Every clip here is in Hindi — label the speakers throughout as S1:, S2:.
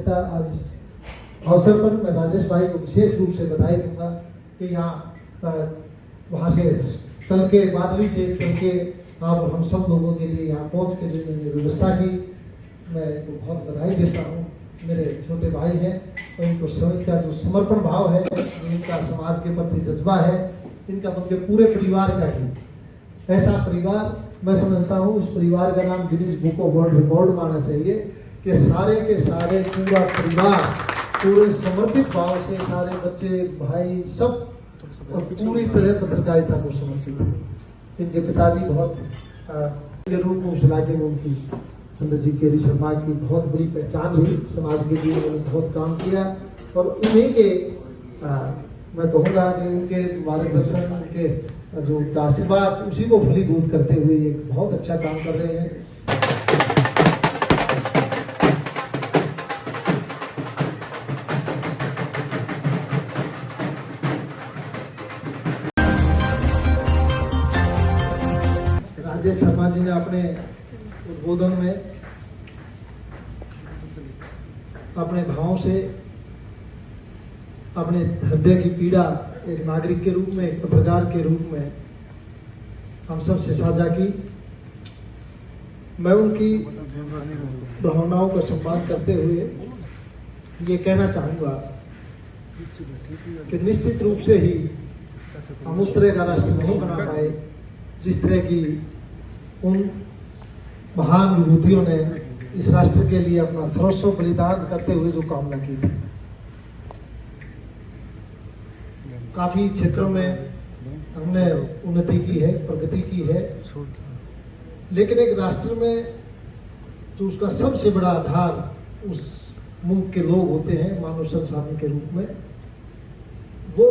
S1: संयोजकता आज इस अवसर पर मैं राजेश भाई को विशेष रूप से बधाई दूंगा कि यहाँ वहाँ से चल के बादली से चल के आप हम सब लोगों के लिए यहाँ पहुँच के जो व्यवस्था की, मैं इनको बहुत बधाई देता हूँ। मेरे छोटे भाई हैं तो इनको इनका जो समर्पण भाव है, इनका समाज के प्रति जज्बा है, इनका उनके पूरे परिवार का ही ऐसा परिवार मैं समझता हूँ। इस परिवार का नाम Guinness book of world record मानना चाहिए कि सारे के सारे पूरा परिवार पूरे समर्पित भाव से सारे बच्चे भाई सब पूरी तरह पत्रकारिता को समर्पित है। इनके पिताजी बहुत के रूप में उस इलाके में उनकी सुंदर जी केरी शर्मा की बहुत बड़ी पहचान हुई, समाज के लिए उन्होंने बहुत काम किया और उन्हीं के मैं कहूँगा कि उनके मार्गदर्शन, उनके जो आशीर्वाद उसी को फलीभूत करते हुए ये बहुत अच्छा काम कर रहे हैं। राजेश शर्मा जी ने अपने उद्बोधन में अपने भावों से अपने हृदय की पीड़ा एक नागरिक के रूप में, एक पत्रकार के रूप में हम सब से साझा की। मैं उनकी भावनाओं का सम्मान करते हुए ये कहना चाहूंगा कि निश्चित रूप से ही हम उस तरह का राष्ट्र नहीं बना पाए जिस तरह की उन महान विभूतियों ने इस राष्ट्र के लिए अपना सर्वस्व बलिदान करते हुए जो कामना की थी। काफी क्षेत्रों में हमने उन्नति की है, प्रगति की है, लेकिन एक राष्ट्र में जो उसका सबसे बड़ा आधार उस मुल्क के लोग होते हैं मानव संसाधन के रूप में, वो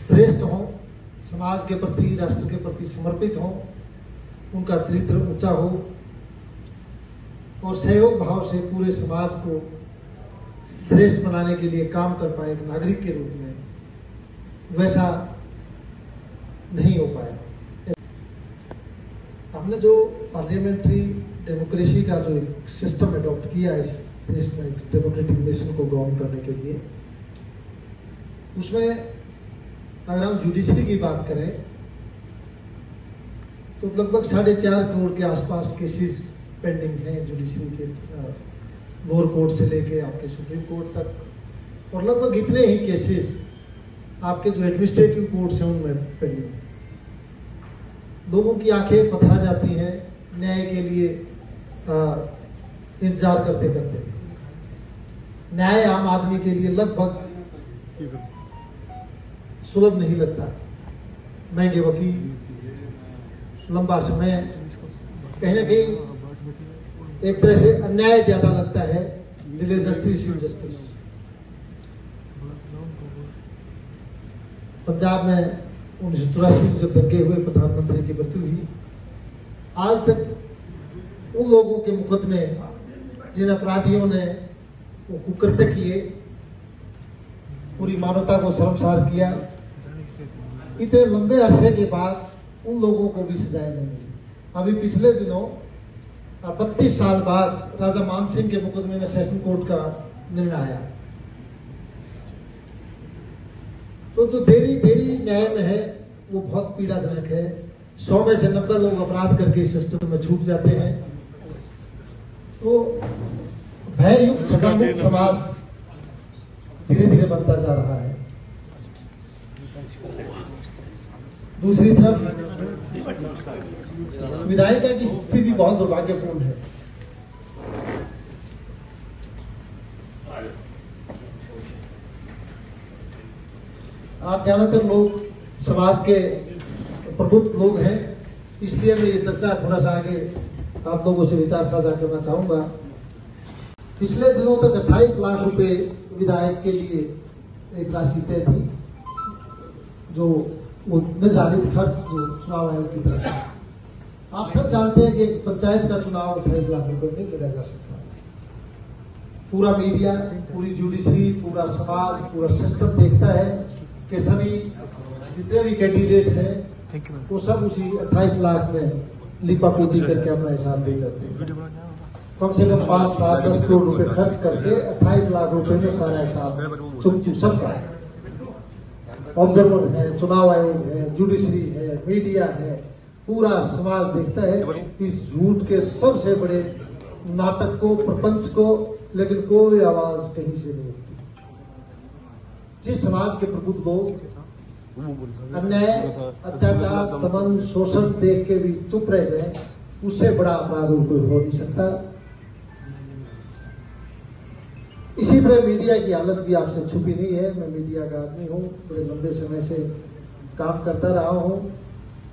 S1: श्रेष्ठ हों, समाज के प्रति, राष्ट्र के प्रति समर्पित हों, उनका चरित्र ऊंचा हो और सहयोग भाव से पूरे समाज को श्रेष्ठ बनाने के लिए काम कर पाए एक नागरिक के रूप में, वैसा नहीं हो पाया। हमने जो पार्लियामेंट्री डेमोक्रेसी का जो एक सिस्टम अडॉप्ट किया इस देश में डेमोक्रेटिक नेशन को ग्राउंड करने के लिए, उसमें अगर हम जुडिशरी की बात करें तो लगभग 4.5 करोड़ के आसपास केसेस पेंडिंग हैं जुडिशरी के, लोअर कोर्ट से लेके आपके सुप्रीम कोर्ट तक, और लगभग इतने ही केसेस आपके जो एडमिनिस्ट्रेटिव कोर्ट्स हैं उनमें पेंडिंग। लोगों की आंखें पथरा जाती हैं न्याय के लिए इंतजार करते करते। न्याय आम आदमी के लिए लगभग सुलभ नहीं लगता। महंगे वकील, लंबा समय, कहीं ना कहीं एक तरह से अन्याय ज्यादा लगता है, delay justice in justice. Punjab में 1984 में जब दंगे हुए, प्रधानमंत्री की मृत्यु हुई, आज तक उन लोगों के मुकदमे जिन अपराधियों ने वो कुकृत्य किए, पूरी मानवता को शर्मसार किया, इतने लंबे अरसे के बाद उन लोगों को भी सजाएं नहीं मिली। अभी पिछले दिनों 32 साल बाद राजा मान सिंह के मुकदमे में सेशन कोर्ट का निर्णय आया। तो जो देरी न्याय में है वो बहुत पीड़ाजनक है। 100 में से 90 लोग अपराध करके इस सिस्टम में छूट जाते हैं। तो भययुक्त सजामुक्त समाज धीरे धीरे बनता जा रहा है। दूसरी तरफ विधायिका की स्थिति भी बहुत दुर्भाग्यपूर्ण है। आप ज्यादातर लोग समाज के प्रबुद्ध लोग हैं, इसलिए मैं ये चर्चा थोड़ा सा आगे आप लोगों से विचार साझा करना चाहूंगा। पिछले दिनों तक 28 लाख रुपए विधायक के लिए एक राशि तय थी, जो वो निर्धारित खर्च जो चुनाव आयोग की तरफ से। आप सब जानते हैं कि पंचायत का चुनाव 28 लाख रुपए में लड़ा जा सकता है। पूरा मीडिया, पूरी जुडिशरी, पूरा समाज, पूरा सिस्टम देखता है कि सभी जितने भी कैंडिडेट्स हैं वो सब उसी 28 लाख में लिपापोती करके अपना हिसाब दे जाते हैं। कम से कम 5, 7, 10 करोड़ रुपए खर्च करके 28 लाख रुपए में सारा हिसाब चुप सबका है। ऑब्जर्वर है, चुनाव आयोग है, जुडिशरी है, मीडिया है, पूरा समाज देखता है इस झूठ के सबसे बड़े नाटक को, प्रपंच को, लेकिन कोई आवाज कहीं से नहीं उठती। जिस समाज के प्रबुद्ध लोग अन्याय, अत्याचार, दमन, शोषण देख के भी चुप रह जाए, उससे बड़ा अपराध कोई हो नहीं सकता। इसी तरह मीडिया की हालत भी आपसे छुपी नहीं है। मैं मीडिया का आदमी हूं, बड़े लंबे समय से काम करता रहा हूं।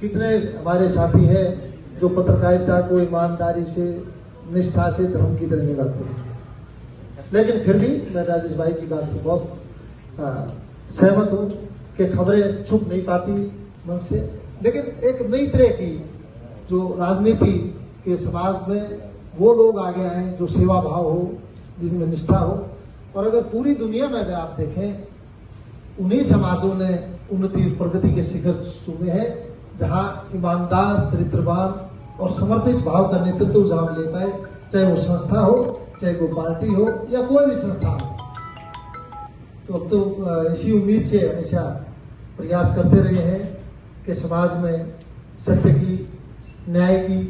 S1: कितने हमारे साथी हैं जो पत्रकारिता को ईमानदारी से, निष्ठा से, धर्म की तरह निभाते हैं, लेकिन फिर भी मैं राजेश भाई की बात से बहुत सहमत हूं कि खबरें छुप नहीं पाती मन से। लेकिन एक नई तरह की जो राजनीति के समाज में वो लोग आगे आए जो सेवा भाव हो, जिसमें निष्ठा हो। और अगर पूरी दुनिया में अगर आप देखें, उन्हीं समाजों ने उन्नति प्रगति के शिखर छुए हैं जहां ईमानदार, चरित्रवान और समर्पित भाव का नेतृत्व जहां ले पाए, चाहे वो संस्था हो, चाहे वो पार्टी हो या कोई भी संस्था हो। तो अब तो इसी उम्मीद से हमेशा प्रयास करते रहे हैं कि समाज में सत्य की, न्याय की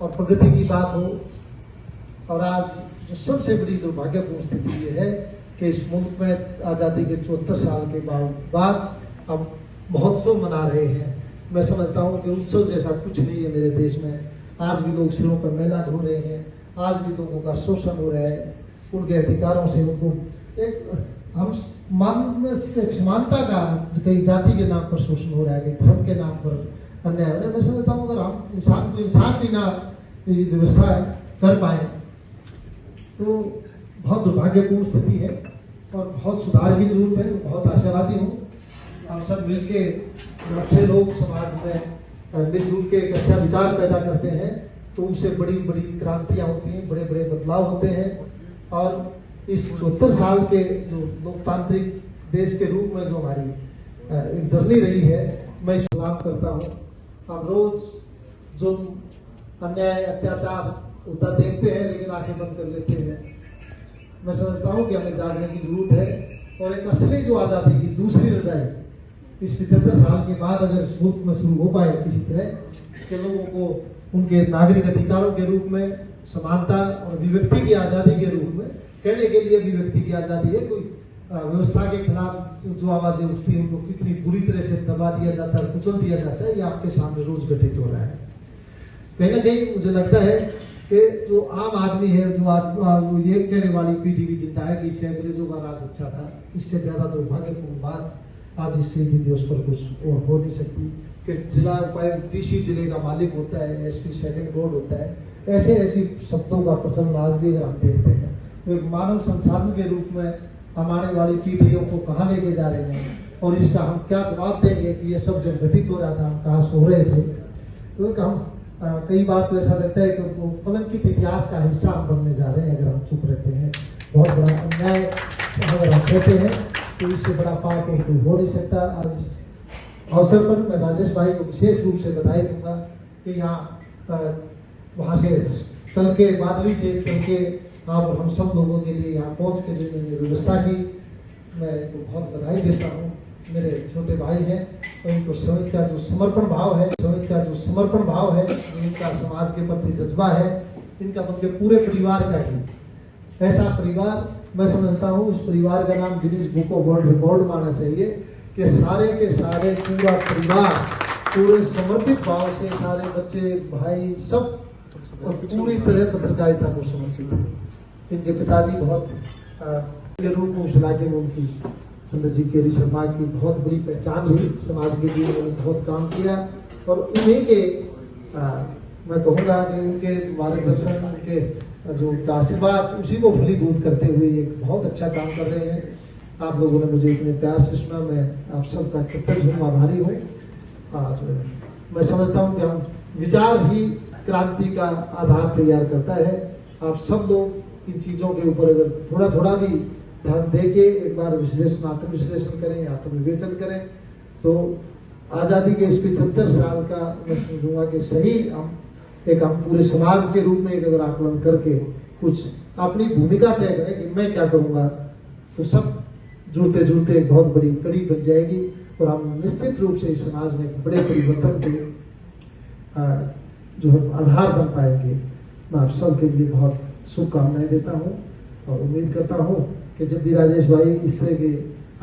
S1: और प्रगति की बात हो। और आज जो सबसे बड़ी दुर्भाग्यपूर्ण स्थिति ये है कि इस मुल्क में आजादी के 74 साल के बाद अब महोत्सव मना रहे हैं। मैं समझता हूं कि उत्सव जैसा कुछ नहीं है मेरे देश में। आज भी लोग सिरों पर मैला ढो रहे हैं, आज भी लोगों का शोषण हो रहा है, उनके अधिकारों से उनको एक हम समानता का कई जाति के नाम पर शोषण हो रहा है, कई धर्म के नाम पर अन्याय हो रहा है। मैं समझता हूँ अगर हम इंसान को इंसान भी ना व्यवस्था कर पाए तो बहुत दुर्भाग्यपूर्ण स्थिति है और बहुत सुधार की जरूरत है। बहुत आशावादी हूँ हम सब मिलके अच्छे लोग समाज में मिलजुल के एक अच्छा विचार पैदा करते हैं तो उससे बड़ी बड़ी क्रांतियां होती हैं, बड़े बड़े बदलाव होते हैं। और इस 74 साल के जो लोकतांत्रिक देश के रूप में जो हमारी एक जर्नी रही है, मैं सलाम करता हूँ। हम रोज जो अन्याय, अत्याचार होता देखते हैं लेकिन आंखें बंद कर लेते हैं। मैं समझता हूँ कि हमें जागने की जरूरत है और एक असली जो आजादी की दूसरी लड़ाई इस 75 साल के बाद अगर इस मुल्क में शुरू हो पाए किसी तरह के लोगों को उनके नागरिक अधिकारों के रूप में, समानता और अभिव्यक्ति की आजादी के रूप में, कहने के लिए अभिव्यक्ति की आजादी है, कोई व्यवस्था के खिलाफ जो आवाजें उठती है उनको कितनी बुरी तरह से दबा दिया जाता है, कुचल दिया जाता है, ये आपके सामने रोज घटित हो रहा है। कहीं ना कहीं मुझे लगता है कि जो आम आदमी है, जो आज ये कहने वाली पीढ़ी भी जिंदा है कि इससे अंग्रेजों का राज अच्छा था, इससे ज्यादा दुर्भाग्यपूर्ण बात आज इस शहीदी दिवस पर कुछ हो नहीं सकती कि जिला उपायुक्त डीसी जिले का मालिक होता है, एसपी सेकंड बोर्ड होता है। ऐसे ऐसी शब्दों का प्रचलन आज भी अगर हम देखते हैं तो एक मानव संसाधन के रूप में हम आने वाली पीढ़ियों को कहाँ लेके जा रहे हैं और इसका हम क्या जवाब देंगे कि ये सब जब घटित हो रहा था हम कहाँ सो रहे थे। तो एक हम कई बार तो ऐसा लगता है कि वो कलंकित इतिहास का हिस्सा हम बनने जा रहे हैं अगर हम चुप रहते हैं। बहुत बड़ा अन्याय अगर हम कहते हैं तो इससे बड़ा पाप कोई हो नहीं सकता। आज इस अवसर पर मैं राजेश भाई को विशेष रूप से बधाई दूंगा कि यहाँ वहाँ से चल के, बादली से चल के आप हम सब लोगों के लिए यहाँ पहुँच के जो व्यवस्था की, मैं इनको बहुत बधाई देता हूँ। मेरे छोटे भाई हैं तो इनको श्रमिक का जो समर्पण भाव है, इनका समाज के प्रति जज्बा है, इनका उनके पूरे परिवार का ही ऐसा परिवार मैं समझता हूँ इस परिवार का नाम Guinness book of world record माना चाहिए कि सारे के सारे पूरा परिवार पूरे समर्पित भाव से, सारे बच्चे, भाई सब और पूरी तरह पत्रकारिता को समर्पित है। इनके पिताजी बहुत के रूप में उस इलाके में उनकी सुंदर जी केरी शर्मा की बहुत बड़ी पहचान हुई, समाज के लिए उन्होंने बहुत काम किया और उन्हीं के मैं कहूँगा कि उनके मार्गदर्शन, उनके जो आशीर्वाद उसी को फलीभूत करते हुए एक बहुत अच्छा काम कर रहे हैं। आप लोगों ने मुझे इतने प्यार से सुना, मैं आप सबका कृतज्ञ हूँ, आभारी हूँ। और मैं समझता हूँ कि हम विचार ही क्रांति का आधार तैयार करता है। आप सब लोग इन चीजों के ऊपर अगर थोड़ा थोड़ा भी ध्यान दे के एक बार आत्म विश्लेषण करें, आत्मविवेचन करें तो आजादी के इस 75 साल का मैं समझूंगा कि सही हम पूरे समाज के रूप में एक अगर आकलन करके कुछ अपनी भूमिका तय करें कि मैं क्या करूंगा, तो सब जुड़ते जुड़ते एक बहुत बड़ी कड़ी बन जाएगी और हम निश्चित रूप से इस समाज में एक बड़े परिवर्तन के जो है आधार बन पाएंगे। मैं आप सबके लिए बहुत शुभकामनाएं देता हूं और उम्मीद करता हूं कि जब भी राजेश भाई इस तरह के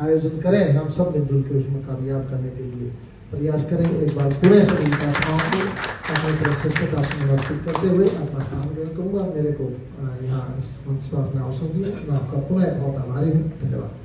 S1: आयोजन करें, हम सब मिलजुल के उसमें कामयाब करने के लिए प्रयास करें। एक बार पूरे सभी छात्राओं को अपनी तरफ से श्रद्धासुमन अर्पित करते हुए अपना स्थान ग्रहण करूंगा। मेरे को यहाँ इस मंच पर अपना अवसर दिया, मैं आपका पुनः बहुत आभारी हूँ। धन्यवाद।